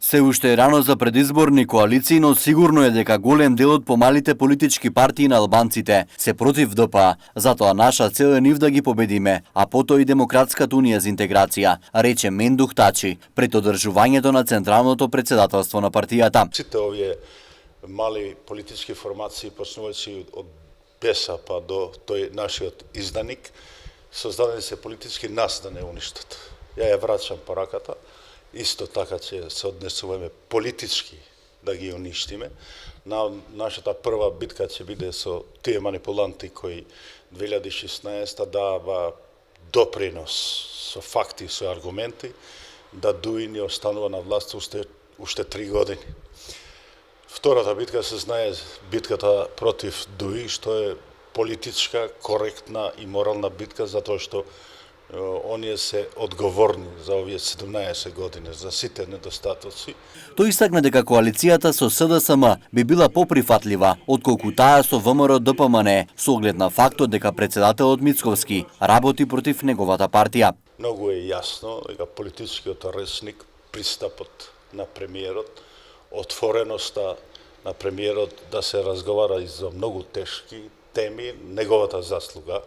Се уште е рано за предизборни коалиции, но сигурно е дека голем дел од помалите политички партии на албанците се против ДПА. Затоа наша цел е нив да ги победиме, а потоа и Демократската унија за интеграција, рече Мендух Тачи, пред одржувањето на централното председателство на партијата. Сите овие мали политички формации, почнувајќи од БЕСА па до тој нашиот изданик, создадени се политички нас да не уништат. Ја ја враќам пораката. Исто така ќе се однесуваме политички да ги уништиме. Нашата прва битка ќе биде со тие манипуланти кои 2016 дава допринос со факти, со аргументи, да ДУИ ни останува на власт уште 3 години. Втората битка се знае битката против ДУИ, што е политичка, коректна и морална битка, затоа што оние се одговорни за овие 17 години, за сите недостатоци. Тој истакна дека коалицијата со СДСМ би била поприфатлива, отколку таа со ВМРО ДПМН, со оглед на фактот дека председателот Мицковски работи против неговата партија. Многу е јасно дека политичкиот речник, пристапот на премиерот, отвореноста на премиерот да се разговара и за многу тешки теми, неговата заслуга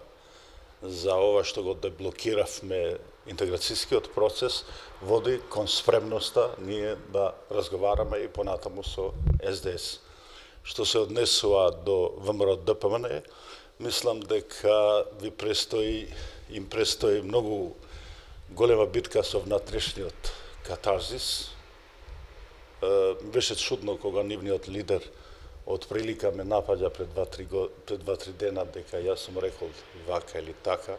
за ова што го деблокиравме интеграцијскиот процес, води кон спремноста ние да разговараме и понатаму со СДС. Што се однесува до ВМРО ДПМН, мислам дека им престои многу голема битка со внатрешниот катарзис. Беше чудно кога нивниот лидер од прилика ме напаѓа пред 2-3 дена дека јас сум рекол вака или така.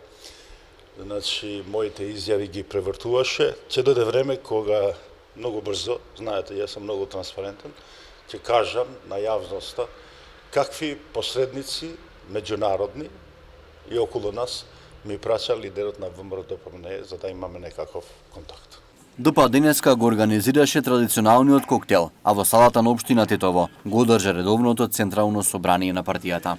Значи, моите изјави ги превртуваше. Ќе дојде време кога многу брзо, знаете, јас сум многу транспарентен, ќе кажам на јавноста какви посредници меѓународни и околу нас ми праќа лидерот на ВМРО ДПМН за да имаме некаков контакт. ДПА денеска го организираше традиционалниот коктел, а во салата на општина Тетово го одржа редовното централно собрание на партијата.